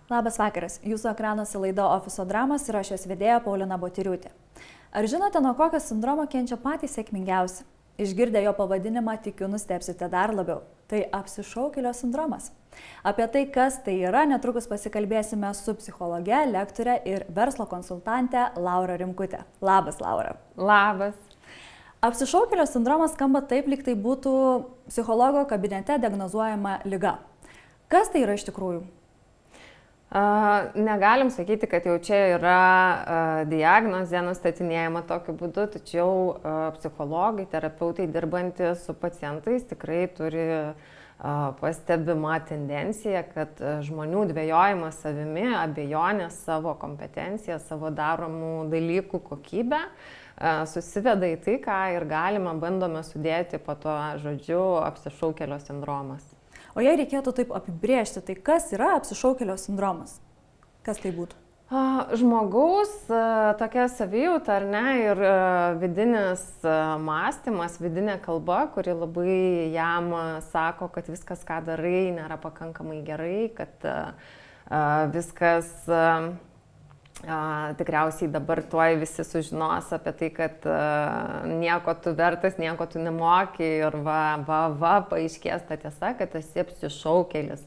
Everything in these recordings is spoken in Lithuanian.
Labas vakaras, jūsų ekranuose laida Ofiso dramos ir aš jos vedėja Paulina Botyriūtė. Ar žinote, nuo kokio sindromo kenčia patys sėkmingiausi? Išgirdę jo pavadinimą, tikiu, nustebsite dar labiau. Tai apsišaukėlio sindromas. Apie tai, kas tai yra, netrukus pasikalbėsime su psichologe, lektore ir verslo konsultante Laura Rimkute. Labas, Laura. Labas. Apsišaukėlio sindromas skamba taip, lyg tai būtų psichologo kabinete diagnozuojama liga. Kas tai yra iš tikrųjų? Negalim sakyti, kad jau čia yra diagnozė nustatinėjama tokiu būdu, tačiau psichologai, terapeutai dirbantys su pacientais tikrai turi pastebimą tendenciją, kad žmonių dvejojimas savimi, abejonės savo kompetenciją, savo daromų dalykų kokybę susiveda į tai, ką ir galima bandome sudėti po to žodžiu apsišaukėlio sindromas. O jei reikėtų taip apibrėžti, tai kas yra apsišaukėlio sindromas? Kas tai būtų? Žmogaus tokia savijauta, ar ne, ir vidinis mąstymas, vidinė kalba, kuri labai jam sako, kad viskas, ką darai, nėra pakankamai gerai, kad viskas tikriausiai dabar tuoj visi sužinos apie tai, kad nieko tu vertas, nieko tu nemoki ir paaiškės ta tiesa, kad esi apsišaukėlis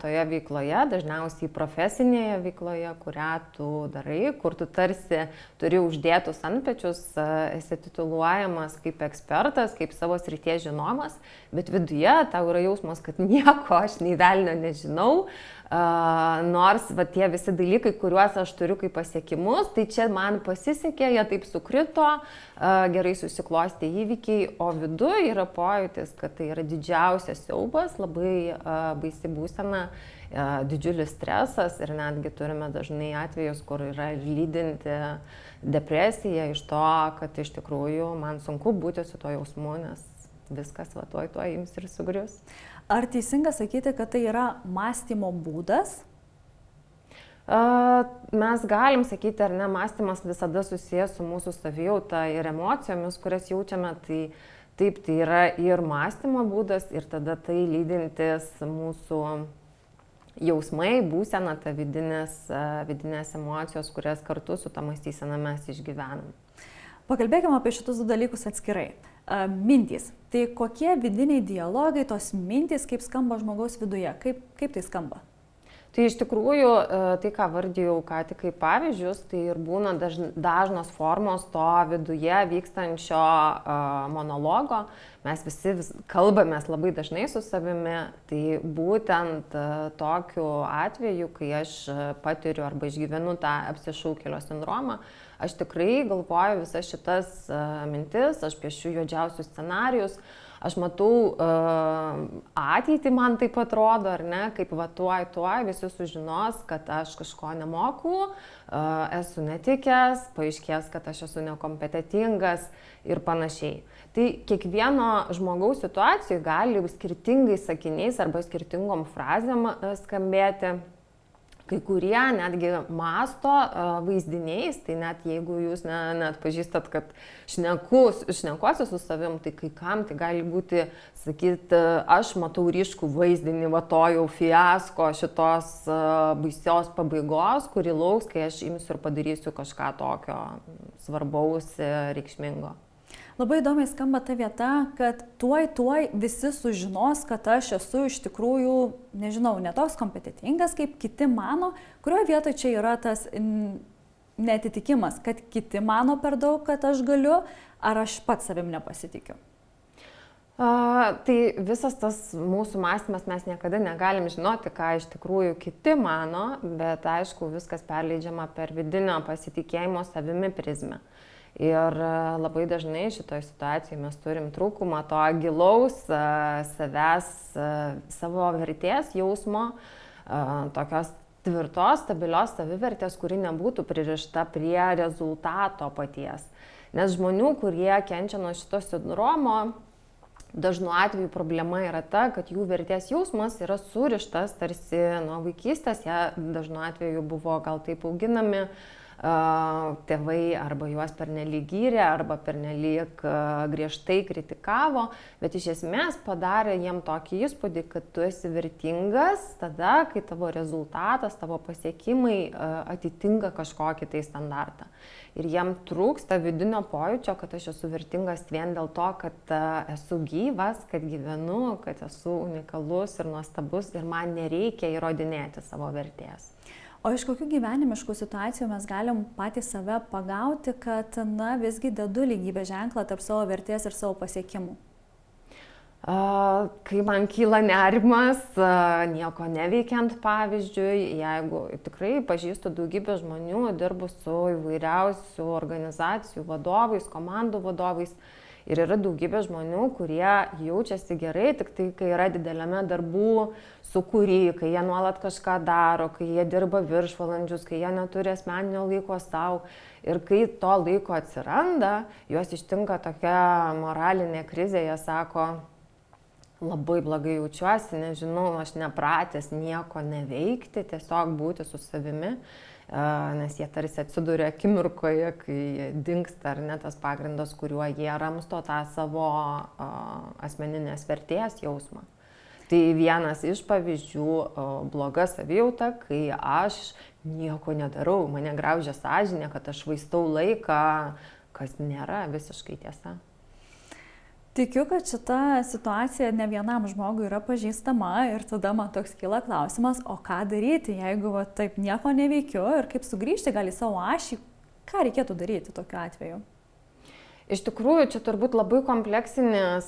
toje veikloje, dažniausiai profesinėje veikloje, kurią tu darai, kur tu tarsi turi uždėtus antpečius, esi tituluojamas kaip ekspertas, kaip savo srities žinomas, bet viduje tau yra jausmas, kad nieko aš nei velnio nežinau, nors tie visi dalykai, kuriuos aš turiu kaip pasiekimus, tai čia man pasisekė, jie taip sukrito, gerai susiklostė įvykiai, o viduje yra pojūtis, kad tai yra didžiausias siaubas, labai baisi būsena, didžiulis stresas ir netgi turime dažnai atvejus, kur yra lydinti depresija iš to, kad iš tikrųjų man sunku būti su tuo jausmu, nes viskas tuoj ims ir sugrius. Ar teisinga sakyti, kad tai yra mąstymo būdas? Mes galim sakyti, ar ne, mąstymas visada susijęs su mūsų savijauta ir emocijomis, kurias jaučiame, tai taip, tai yra ir mąstymo būdas, ir tada tai lydintis mūsų jausmai, būsena, ta vidinės emocijos, kurias kartu su ta mąstysena mes išgyvenam. Pakalbėkime apie šitus du dalykus atskirai. Mintys. Tai kokie vidiniai dialogai, tos mintys, kaip skamba žmogaus viduje? Kaip tai skamba? Tai iš tikrųjų, tai ką vardijau ką tik kaip pavyzdžius, tai ir būna dažnos formos to viduje vykstančio monologo. Mes visi kalbamės labai dažnai su savimi, tai būtent tokiu atveju, kai aš patiriu arba išgyvenu tą apsišaukėlio sindromą, aš tikrai galvoju visas šitas mintis, aš piešiu juodžiausius scenarijus, aš matau ateitį, man taip atrodo, ar ne, kaip tuoj visi sužinos, kad aš kažko nemoku, esu netikęs, paaiškės, kad aš esu nekompetentingas ir panašiai. Tai kiekvieno žmogaus situacijų gali skirtingais sakiniais arba skirtingom frazėm skambėti. Kai kurie netgi mąsto vaizdiniais, tai net jeigu jūs net pažįstat, kad šnekuosi su savim, tai kai kam tai gali būti, sakyti, aš matau ryškų vaizdinį, to jau fiasko šitos baisios pabaigos, kuri lauks, kai aš imsiu ir padarysiu kažką tokio svarbaus, reikšmingo. Labai įdomiai skamba ta vieta, kad tuoj visi sužinos, kad aš esu iš tikrųjų, nežinau, netoks kompetentingas, kaip kiti mano, kurioje vietoje čia yra tas neatitikimas, kad kiti mano per daug, kad aš galiu, ar aš pats savim nepasitikiu. Tai visas tas mūsų mąstymas, mes niekada negalim žinoti, ką iš tikrųjų kiti mano, bet aišku, viskas perleidžiama per vidinio pasitikėjimo savimi prizmę. Ir labai dažnai šitoje situacijoje mes turim trūkumą to gilaus savęs, savo vertės jausmo, tokios tvirtos, stabilios savivertės, kuri nebūtų pririšta prie rezultato paties. Nes žmonių, kurie kenčia nuo šito sindromo, dažnu atveju problema yra ta, kad jų vertės jausmas yra surištas tarsi nuo vaikystės, jie dažnu atveju buvo gal taip auginami, tėvai arba juos pernelyg gyrė, arba pernelyg griežtai kritikavo, bet iš esmės padarė jiem tokį įspūdį, kad tu esi vertingas tada, kai tavo rezultatas, tavo pasiekimai atitinka kažkokį tai standartą. Ir jiem trūksta vidinio pojūčio, kad aš esu vertingas vien dėl to, kad esu gyvas, kad gyvenu, kad esu unikalus ir nuostabus ir man nereikia įrodinėti savo vertės. O iš kokių gyvenimiškų situacijų mes galim patys save pagauti, kad, visgi dedu lygybės ženklą tarp savo vertės ir savo pasiekimų? Kai man kyla nerimas, nieko neveikiant, pavyzdžiui, jeigu tikrai pažįstu daugybę žmonių, dirbu su įvairiausių organizacijų vadovais, komandų vadovais ir yra daugybė žmonių, kurie jaučiasi gerai, tik tai kai yra dideliame darbų sukūry, kai jie nuolat kažką daro, kai jie dirba viršvalandžius, kai jie neturi asmeninio laiko savo. Ir kai to laiko atsiranda, juos ištinka tokia moralinė krizė, jie sako, labai blogai jaučiuosi, nežinau, aš nepratęs nieko neveikti, tiesiog būti su savimi, nes jie tarsi atsiduria akimirkoje, kai dingsta ar ne tas pagrindas, kuriuo jie ramsto tą savo asmeninės vertės jausmą. Tai vienas iš pavyzdžių bloga savijauta, kai aš nieko nedarau, mane graužia sąžinė, kad aš švaistau laiką, kas nėra visiškai tiesa. Tikiu, kad šita situacija ne vienam žmogui yra pažįstama ir tada man toks kyla klausimas, o ką daryti, jeigu taip nieko neveikiu ir kaip sugrįžti gal į savo ašį, ką reikėtų daryti tokiu atveju? Iš tikrųjų, čia turbūt labai kompleksinis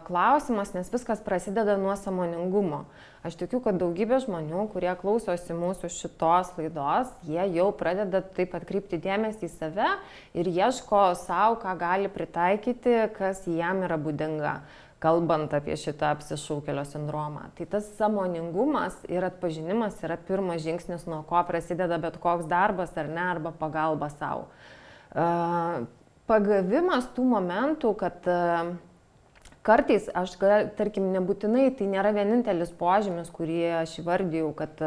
klausimas, nes viskas prasideda nuo sąmoningumo. Aš tikiu, kad daugybė žmonių, kurie klausosi mūsų šitos laidos, jie jau pradeda taip atkreipti dėmesį į save ir ieško savo, ką gali pritaikyti, kas jam yra būdinga, kalbant apie šitą apsišaukėlio sindromą. Tai tas sąmoningumas ir atpažinimas yra pirmas žingsnis, nuo ko prasideda bet koks darbas ar ne, arba pagalba savo. Pagavimas tų momentų, kad kartais aš, tarkim, nebūtinai, tai nėra vienintelis požymis, kurį aš įvardijau, kad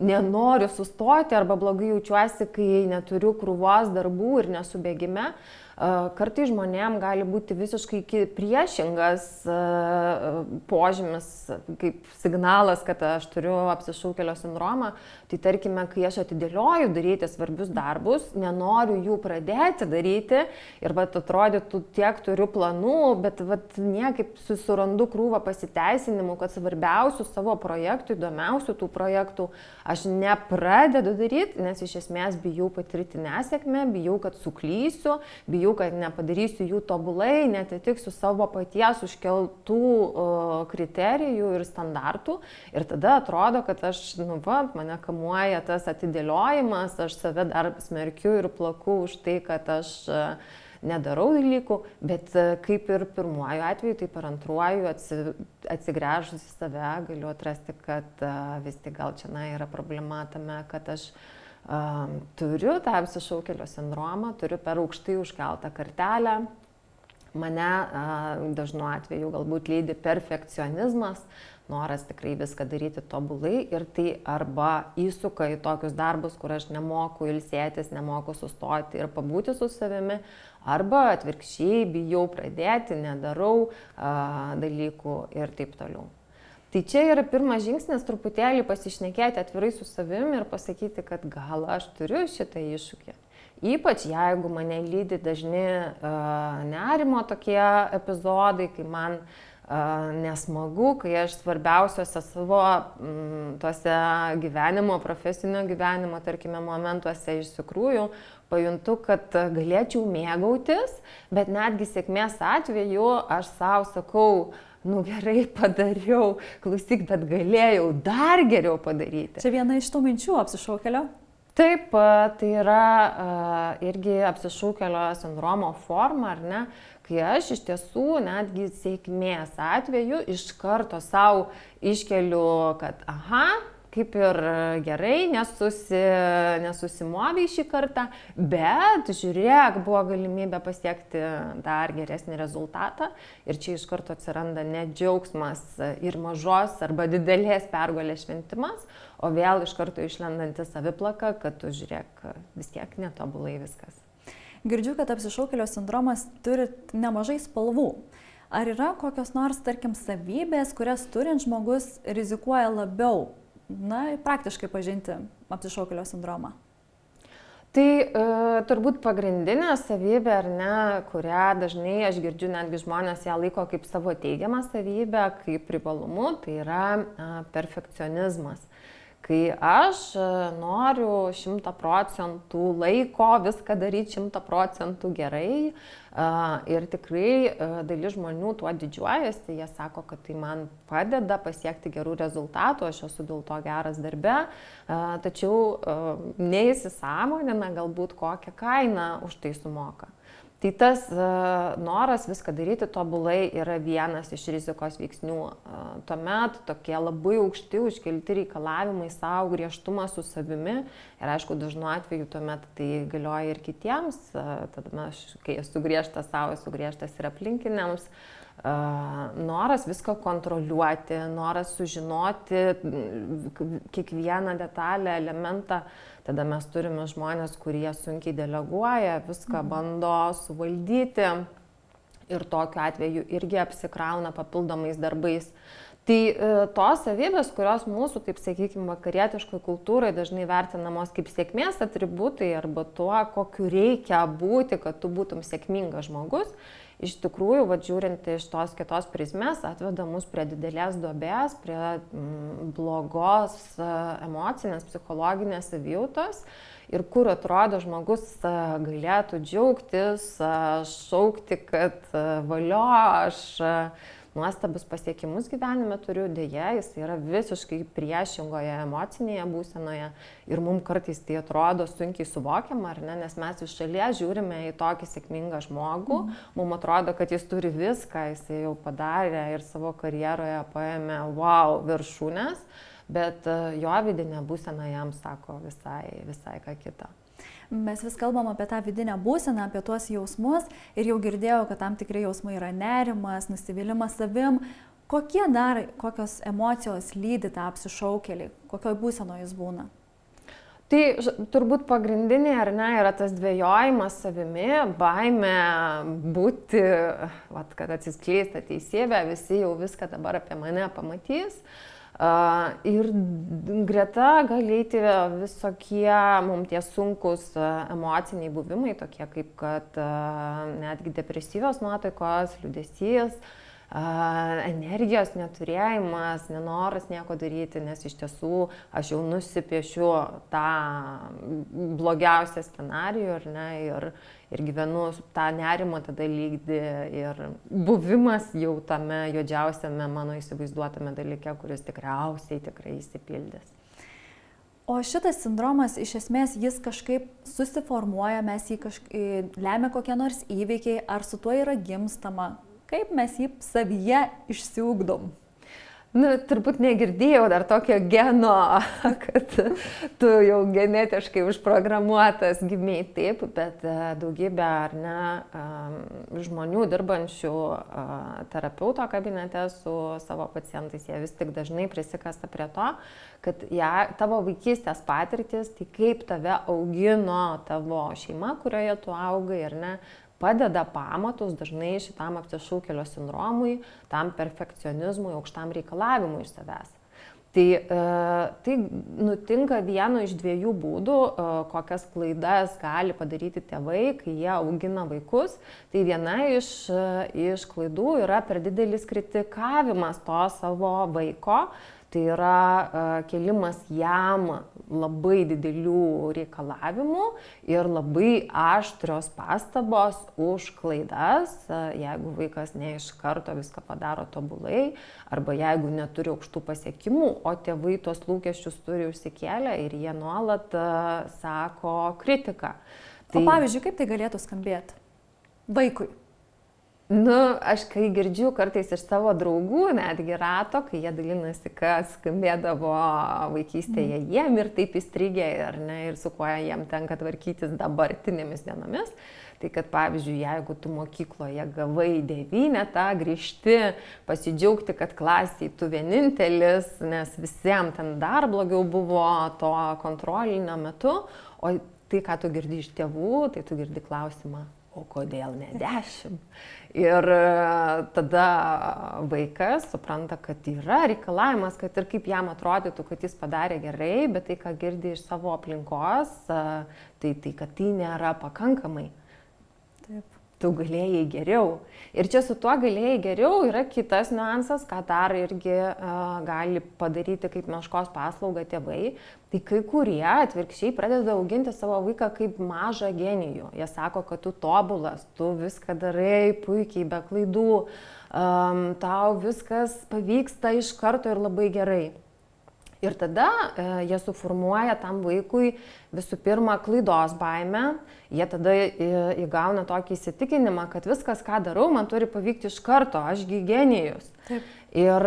nenoriu sustoti arba blogai jaučiuosi, kai neturiu krūvos darbų ir nesu bėgime. Kartais žmonėm gali būti visiškai priešingas požymis, kaip signalas, kad aš turiu apsišaukėlio sindromą. Tai tarkime, kai aš atidėlioju daryti svarbius darbus, nenoriu jų pradėti daryti ir atrodytų tiek turiu planų, bet niekaip susirandu krūvą pasiteisinimų, kad svarbiausių savo projektų, įdomiausių tų projektų aš nepradedu daryti, nes iš esmės bijau patirti nesėkmę, bijau, kad suklysiu, bijau, kad nepadarysiu jų tobulai, netitiksiu savo paties užkeltų kriterijų ir standartų. Ir tada atrodo, kad aš, mane kamuoja tas atidėliojimas, aš save dar smerkiu ir plaku už tai, kad aš nedarau dalykų, bet kaip ir pirmuoju atveju, taip ir antruoju, atsigręžus į save, galiu atrasti, kad vis tik gal čia yra problema tame, kad aš turiu tą apsišaukėlio sindromą, turiu per aukštai užkeltą kartelę. Mane dažnu atveju galbūt lydi perfekcionizmas, noras tikrai viską daryti tobulai ir tai arba įsuka į tokius darbus, kur aš nemoku ilsėtis, nemoku sustoti ir pabūti su savimi, arba atvirkščiai bijau pradėti, nedarau dalykų ir taip toliau. Tai čia yra pirmas žingsnis truputėlį pasišnekėti atvirai su savimi ir pasakyti, kad gal aš turiu šitą iššūkį. Ypač jeigu mane lydi dažni nerimo tokie epizodai, kai man nesmagu, kai aš svarbiausiuose savo tuose gyvenimo, profesinio gyvenimo, tarkime, momentuose iš tikrųjų pajuntu, kad galėčiau mėgautis, bet netgi sėkmės atveju aš savo sakau, gerai padariau, klausyk, bet galėjau dar geriau padaryti. Čia viena iš tų minčių apsišaukėlio? Taip, tai yra irgi apsišaukėlio sindromo forma, ar ne, kai aš iš tiesų netgi sėkmės atveju iš karto savo iškeliu, kad kaip ir gerai, nesusimovė šį kartą, bet žiūrėk, buvo galimybė pasiekti dar geresnį rezultatą ir čia iš karto atsiranda ne džiaugsmas ir mažos arba didelės pergalės šventimas, o vėl iš karto išlendanti saviplaka, kad tu žiūrėk, vis tiek netobulai viskas. Girdžiu, kad apsišaukėlio sindromas turi nemažai spalvų. Ar yra kokios nors, tarkim, savybės, kurias turint žmogus rizikuoja labiau, praktiškai pažinti apsišaukėlio sindromą? Tai turbūt pagrindinė savybė, ar ne, kurią dažnai aš girdžiu, netgi žmonės ją laiko kaip savo teigiamą savybę, kaip privalumu, tai yra perfekcionizmas. Kai aš noriu 100% laiko viską daryti 100% gerai ir tikrai dalis žmonių tuo didžiuojasi, jie sako, kad tai man padeda pasiekti gerų rezultatų, aš esu dėl to geras darbe, tačiau neįsisąmonina galbūt kokią kainą už tai sumoka. Tai tas noras viską daryti tobulai yra vienas iš rizikos veiksnių. Tuomet tokie labai aukšti užkelti reikalavimai savo, griežtumas su savimi ir aišku, dažnu atveju tuomet tai galioja ir kitiems, tada kai esu griežtas savo, esu griežtas ir aplinkiniams. Noras viską kontroliuoti, noras sužinoti kiekvieną detalę, elementą. Tada mes turime žmonės, kurie sunkiai deleguoja, viską bando suvaldyti ir tokiu atveju irgi apsikrauna papildomais darbais. Tai tos savybės, kurios mūsų, taip sakykime, vakarietiškoje kultūroje dažnai vertinamos kaip sėkmės atributai arba tuo, kokiu reikia būti, kad tu būtum sėkmingas žmogus, iš tikrųjų, žiūrint iš tos kitos prizmės, atveda mus prie didelės duobės, prie blogos emocinės, psichologinės savijautos ir kur atrodo žmogus galėtų džiaugtis, šaukti, kad valio, aš nuostabius pasiekimus gyvenime turiu, dėja, jis yra visiškai priešingoje emocinėje būsenoje ir mums kartais tai atrodo sunkiai suvokiama, ar ne, nes mes iš šalies žiūrime į tokį sėkmingą žmogų, mums atrodo, kad jis turi viską, jis jau padarė ir savo karjeroje paėmė viršūnes, bet jo vidinė būsena jam sako visai ką kitą. Mes vis kalbam apie tą vidinę būseną, apie tuos jausmus ir jau girdėjau, kad tam tikrai jausmai yra nerimas, nusivylimas savim. Kokios emocijos lydi tą apsišaukėlį, kokioj būsenoje jis būna? Tai turbūt pagrindinė, ar ne, yra tas dvejojimas savimi, baimė būti, kad atsiskleista teisybė, visi jau viską dabar apie mane pamatys. Ir greta gali eiti visokie mums tie sunkus emociniai buvimai, tokie kaip kad netgi depresyvios nuotaikos, liūdesys, energijos neturėjimas, nenoras nieko daryti, nes iš tiesų aš jau nusipiešiu tą blogiausią scenarijų, ar ne, ir gyvenu tą nerimą tada lygdį ir buvimas jau tame juodžiausiame mano įsivaizduotame dalyke, kuris tikrai įsipildys. O šitas sindromas, iš esmės, jis kažkaip susiformuoja, mes jį lemia kokie nors įvykiai, ar su tuo yra gimstama? Kaip mes jį savyje išsiugdom? Turbūt negirdėjau dar tokio geno, kad tu jau genetiškai užprogramuotas gimei taip, bet daugybė ar ne žmonių dirbančių terapeuto kabinete su savo pacientais, jie vis tik dažnai prisikasta prie to, kad tavo vaikystės patirtis, tai kaip tave augino tavo šeima, kurioje tu augai, ar ne, padeda pamatus dažnai šitam apsišaukėlio sindromui, tam perfekcionizmui, aukštam reikalavimui iš savęs. Tai nutinka vienu iš dviejų būdų, kokias klaidas gali padaryti tėvai, kai jie augina vaikus. Tai viena iš klaidų yra per didelis kritikavimas to savo vaiko. Tai yra kelimas jam labai didelių reikalavimų ir labai aštrios pastabos už klaidas, jeigu vaikas ne iš karto viską padaro tobulai, arba jeigu neturi aukštų pasiekimų, o tėvai tos lūkesčius turi užsikėlę ir jie nuolat sako kritiką. O pavyzdžiui, kaip tai galėtų skambėti vaikui? Nu, aš kai girdžiu kartais iš savo draugų, netgi rato, kai jie dalinasi, kas skambėdavo vaikystėje jiem ir taip įstrigė, ar ne, ir su kuo jiem tenka tvarkytis dabartinėmis dienomis. Tai kad, pavyzdžiui, jeigu tu mokykloje gavai 9, grįžti, pasidžiaugti, kad klasiai tu vienintelis, nes visiems ten dar blogiau buvo to kontrolinio metu, o tai, ką tu girdi iš tėvų, tai tu girdi klausimą, o kodėl ne 10? Ir tada vaikas supranta, kad yra reikalavimas, kad ir kaip jam atrodytų, kad jis padarė gerai, bet tai, ką girdi iš savo aplinkos, tai kad tai nėra pakankamai. Taip. Tu galėjai geriau. Ir čia su tuo galėjai geriau yra kitas niuansas, ką dar irgi gali padaryti kaip meškos paslaugą tėvai. Tai kai kurie atvirkščiai pradeda auginti savo vaiką kaip mažą genijų. Jie sako, kad tu tobulas, tu viską darai puikiai, be klaidų, tau viskas pavyksta iš karto ir labai gerai. Ir tada jie suformuoja tam vaikui visų pirma klaidos baimę, jie tada įgauna tokį įsitikinimą, kad viskas, ką darau, man turi pavykti iš karto, ašgi genijus. Taip. Ir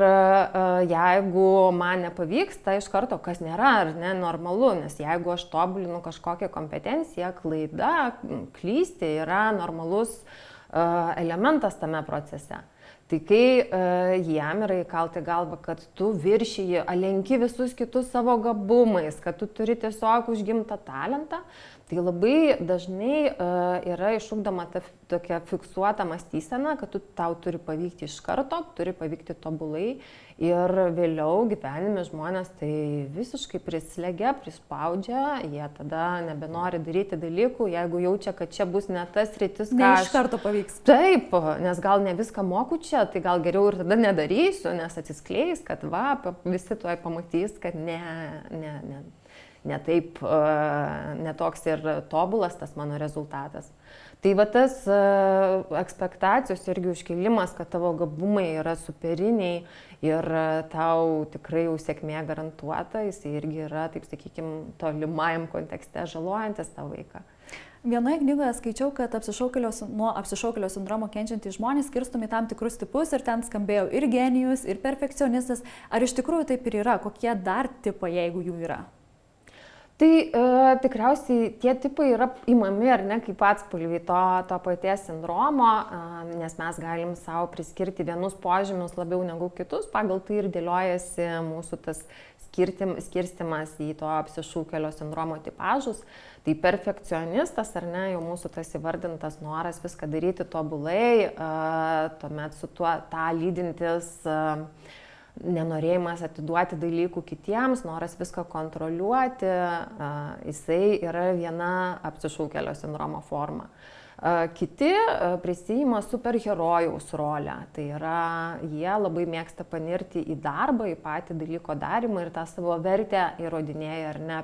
jeigu man nepavyksta iš karto, kas nėra ar ne normalu, nes jeigu aš tobulinu kažkokią kompetenciją, klaida, klysti yra normalus elementas tame procese. Tai kai jam yra įkalti galvą, kad tu viršiji, lenki visus kitus savo gabumais, kad tu turi tiesiog užgimtą talentą, tai labai dažnai yra išugdoma ta tokia fiksuota mąstysena, kad tau turi pavykti iš karto, turi pavykti tobulai ir vėliau gyvenime žmonės tai visiškai prislegia, prispaudžia, jie tada nebenori daryti dalykų, jeigu jaučia, kad čia bus ne tas sritis, ką iš karto pavyks. Taip, nes gal ne viską moku čia, tai gal geriau ir tada nedarysiu, nes atsiskleis, kad visi tuoj pamatys, kad ne taip, netoks ir tobulas tas mano rezultatas. Tai va tas ekspektacijos irgi užkėlimas, kad tavo gabumai yra superiniai ir tau tikrai jau sėkmė garantuota, jis irgi yra, taip sakykime, tolimajam kontekste žalojantis tą vaiką. Vienoje knygoje skaičiau, kad nuo apsišaukėlio sindromo kenčiantys žmonės skirstomi tam tikrus tipus ir ten skambėjo ir genijus, ir perfekcionistas. Ar iš tikrųjų taip ir yra? Kokie dar tipai, jeigu jų yra? Tai tikriausiai tie tipai yra imami ar ne kaip atspalviai to paties sindromo, nes mes galim savo priskirti vienus požymius labiau negu kitus, pagal tai ir dėliojasi mūsų tas skirstimas į to apsišaukėlio sindromo tipažus. Tai perfekcionistas ar ne, jau mūsų tas įvardintas noras viską daryti tobulai, tuomet su tuo tą lydintis nenorėjimas atiduoti dalykų kitiems, noras viską kontroliuoti, jisai yra viena apsišaukėlio sindromo forma. Kiti prisiima superherojaus rolę, tai yra jie labai mėgsta panirti į darbą, į patį dalyko darimą ir tą savo vertę įrodinėja ar ne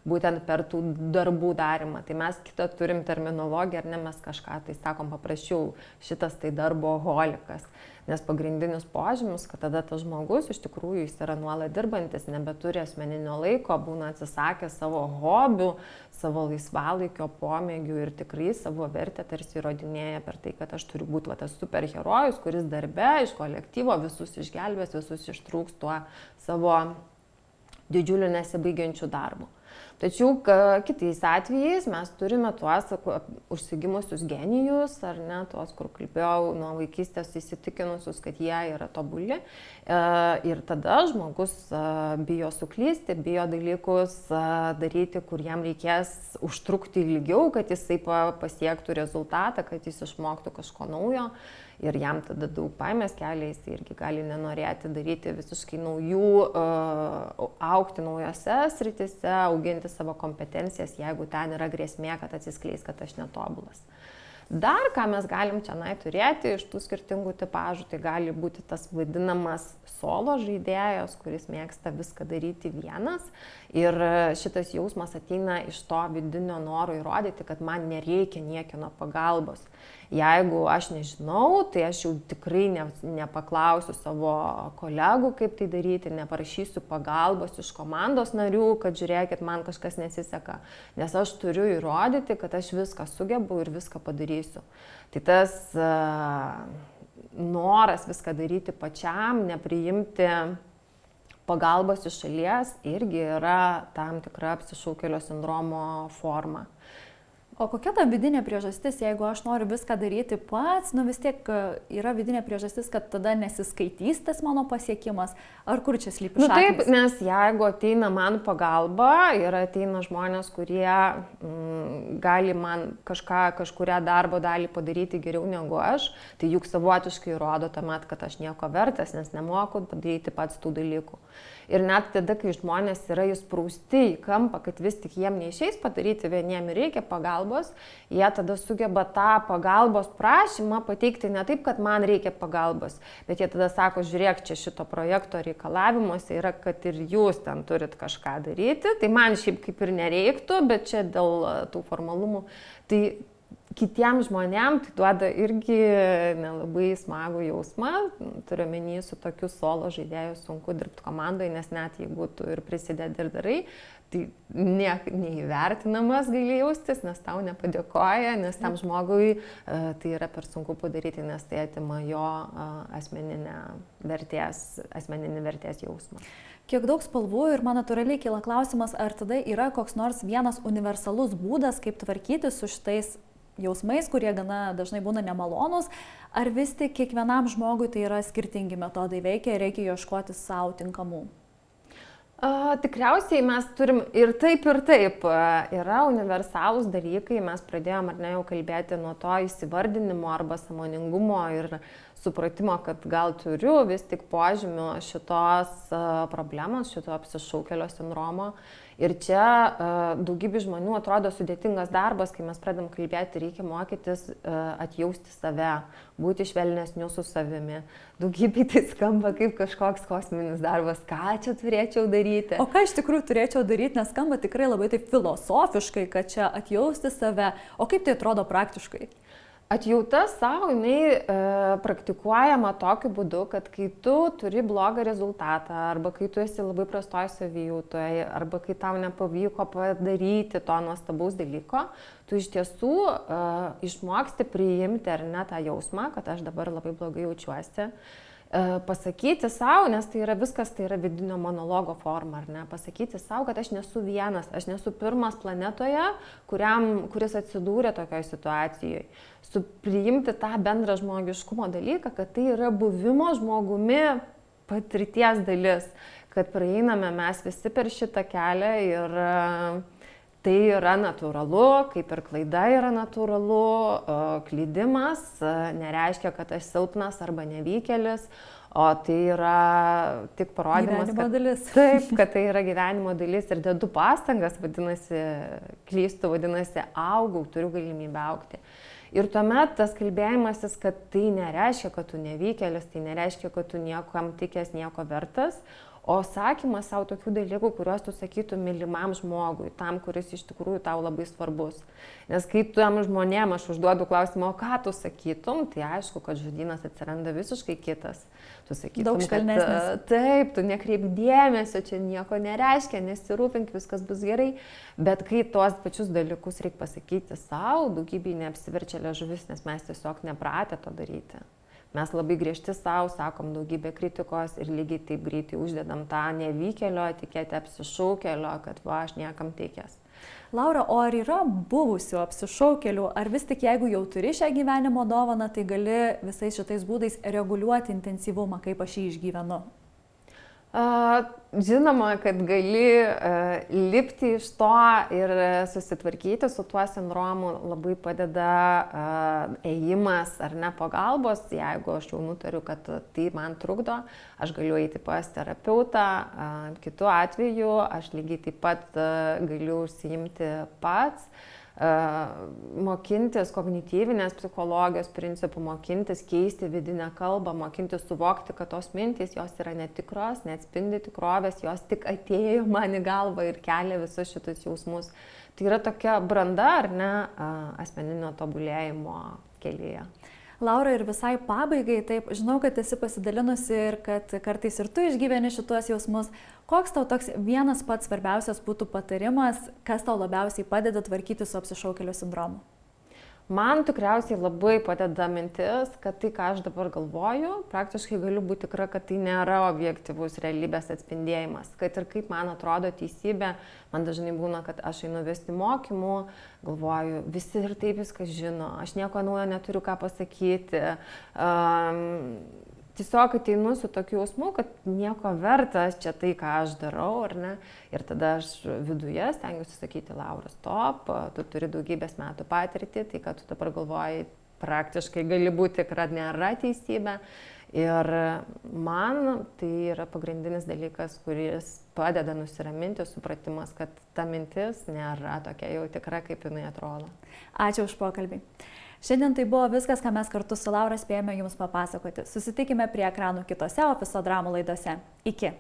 būtent per tų darbų darimą. Tai mes kitą turim terminologiją, ar ne, mes kažką tai sakom paprasčiau, šitas tai darboholikas. Nes pagrindinis požymis, kad tada tas žmogus iš tikrųjų jis yra nuolat dirbantis, nebeturi asmeninio laiko, būna atsisakęs savo hobių, savo laisvalaikio pomėgių ir tikrai savo vertę tarsi įrodinėja per tai, kad aš turiu būti tas superherojus, kuris darbe iš kolektyvo visus išgelbės, visus ištrūks tuo savo didžiuliu nesibaigiančiu darbu. Tačiau kitais atvejais mes turime tuos užsigimusius genijus, ar ne, tuos, kur kalbėjau nuo vaikystės įsitikinusius, kad jie yra tobuli. Ir tada žmogus bijo suklysti, bijo dalykus daryti, kur jam reikės užtrukti ilgiau, kad jisai pasiektų rezultatą, kad jis išmoktų kažko naujo. Ir jam tada daug baimės kelia, jis irgi gali nenorėti daryti visiškai naujų, augti naujose sritise, auginti savo kompetencijas, jeigu ten yra grėsmė, kad atsiskleis, kad aš netobulas. Dar ką mes galim čia turėti iš tų skirtingų tipažų, tai gali būti tas vadinamas solo žaidėjas, kuris mėgsta viską daryti vienas. Ir šitas jausmas ateina iš to vidinio noro įrodyti, kad man nereikia niekieno pagalbos. Jeigu aš nežinau, tai aš jau tikrai nepaklausiu savo kolegų, kaip tai daryti, neparašysiu pagalbos iš komandos narių, kad žiūrėkit, man kažkas nesiseka, nes aš turiu įrodyti, kad aš viską sugebu ir viską padarysiu. Tai tas noras viską daryti pačiam, nepriimti pagalbos iš šalies, irgi yra tam tikra apsišaukėlio sindromo forma. O kokia ta vidinė priežastis, jeigu aš noriu viską daryti pats, vis tiek yra vidinė priežastis, kad tada nesiskaitys tas mano pasiekimas, ar kur čia slypi šaknis? Taip, nes jeigu ateina man pagalba ir ateina žmonės, kurie gali man kažkurią darbo dalį padaryti geriau negu aš, tai juk savotiškai rodo tuomet, kad aš nieko vertas, nes nemoku padaryti pats tų dalykų. Ir net tada, kai žmonės yra įsprausti į kampą, kad vis tik jiem neišeis padaryti, vieniem reikia pagalbos, jie tada sugeba tą pagalbos prašymą pateikti ne taip, kad man reikia pagalbos, bet jie tada sako, žiūrėk, čia šito projekto reikalavimuose yra, kad ir jūs ten turit kažką daryti, tai man šiaip kaip ir nereiktų, bet čia dėl tų formalumų. Tai kitiems žmonėms tai duoda irgi nelabai smagų jausmą, turiu omeny, su tokiu solo žaidėju sunku dirbti komandoje, nes net jeigu tu ir prisidedi ir darai, tai neįvertinamas gali jaustis, nes tau nepadėkoja, nes tam žmogui tai yra per sunku padaryti, nes tai atima jo asmeninį vertės jausmą. Kiek daug spalvų ir man natūraliai kyla klausimas, ar tada yra koks nors vienas universalus būdas, kaip tvarkyti su šitais jausmais, kurie gana dažnai būna nemalonus, ar vis tik kiekvienam žmogui tai yra skirtingi metodai veikia ir reikia ieškoti savo tinkamų? Tikriausiai mes turim ir taip. Yra universalūs dalykai, mes pradėjom ar ne jau kalbėti nuo to įsivardinimo arba sąmoningumo ir supratimo, kad gal turiu vis tik požymių šitos problemos, šito apsišaukėlio sindromo. Ir čia daugybė žmonių atrodo sudėtingas darbas, kai mes pradedam kalbėti, reikia mokytis atjausti save, būti švelnesniu su savimi. Daugybė tai skamba kaip kažkoks kosminis darbas, ką čia turėčiau daryti. O ką iš tikrųjų turėčiau daryti, nes skamba tikrai labai taip filosofiškai, kad čia atjausti save. O kaip tai atrodo praktiškai? Atjauta savo, jinai praktikuojama tokiu būdu, kad kai tu turi blogą rezultatą, arba kai tu esi labai prastoj savijautoje, arba kai tau nepavyko padaryti to nuostabaus dalyko, tu iš tiesų išmoksti priimti ar ne tą jausmą, kad aš dabar labai blogai jaučiuosi. Pasakyti savo, nes tai yra viskas, tai yra vidinio monologo forma, ar ne? Pasakyti savo, kad aš nesu vienas, aš nesu pirmas planetoje, kuris atsidūrė tokioje situacijoje. Priimti tą bendrą žmogiškumo dalyką, kad tai yra buvimo žmogumi patirties dalis, kad praeiname mes visi per šitą kelią ir tai yra natūralu, kaip ir klaida yra natūralu, klydimas nereiškia, kad aš silpnas arba nevykėlis, o tai yra tik parodymas, kad tai yra gyvenimo dalis ir dedu pastangas, vadinasi, klystu, vadinasi, augau, turiu galimybę augti. Ir tuomet tas kalbėjimasis, kad tai nereiškia, kad tu nevykėlis, tai nereiškia, kad tu niekam tikęs, nieko vertas, o sakymas savo tokių dalykų, kuriuos tu sakytum mylimam žmogui, tam, kuris iš tikrųjų tau labai svarbus. Nes kai tam žmonėm aš užduodu klausimą, o ką tu sakytum, tai aišku, kad žodynas atsiranda visiškai kitas. Tu sakytum, daug švelnesnis. Taip, tu nekreip dėmesio, čia nieko nereiškia, nesirūpink, viskas bus gerai. Bet kai tuos pačius dalykus reikia pasakyti savo, daugybei neapsiverčia liežuvis, nes mes tiesiog nepratę to daryti. Mes labai griežti savo, sakom daugybę kritikos ir lygiai taip greitai uždedam tą nevykėlio etiketę, apsišaukėlio, kad va, aš niekam tikęs. Laura, o ar yra buvusių apsišaukėlių, ar vis tik jeigu jau turi šią gyvenimo dovaną, tai gali visais šitais būdais reguliuoti intensyvumą, kaip aš jį išgyvenu? Žinoma, kad gali lipti iš to ir susitvarkyti su tuo sindromu, labai padeda ėjimas ar ne pagalbos. Jeigu aš jau nutariu, kad tai man trukdo, aš galiu eiti pas terapeutą. Kitu atveju aš lygiai taip pat galiu užsiimti pats. Mokintis kognityvinės psichologijos principų, mokintis keisti vidinę kalbą, mokintis suvokti, kad tos mintys jos yra netikros, neatspindi tikrovės, jos tik atėjo man į galvą ir kelia visus šitus jausmus. Tai yra tokia branda, ar ne, asmeninio tobulėjimo kelyje. Laura, ir visai pabaigai, taip, žinau, kad esi pasidalinusi ir kad kartais ir tu išgyveni šituos jausmus. Koks tau toks vienas pats svarbiausias būtų patarimas, kas tau labiausiai padeda tvarkyti su apsišaukėlio sindromu? Man tikriausiai labai padeda mintis, kad tai, ką aš dabar galvoju, praktiškai galiu būti tikra, kad tai nėra objektyvus realybės atspindėjimas. Kad ir kaip man atrodo teisybė, man dažnai būna, kad aš einu vesti mokymų, galvoju, visi ir taip viską žino, aš nieko naujo neturiu ką pasakyti. Tiesiog ateinu su tokiu jausmu, kad nieko vertas čia tai, ką aš darau, ar ne. Ir tada aš viduje stengiuosi sakyti, Laura, stop, tu turi daugybės metų patirtį, tai kad tu dabar galvoji, praktiškai gali būti, kad nėra teisybė. Ir man tai yra pagrindinis dalykas, kuris padeda nusiraminti, supratimas, kad ta mintis nėra tokia jau tikra, kaip jinai atrodo. Ačiū už pokalbį. Šiandien tai buvo viskas, ką mes kartu su Laura spėjome jums papasakoti. Susitikime prie ekranų kitose Ofiso dramų laidose. Iki.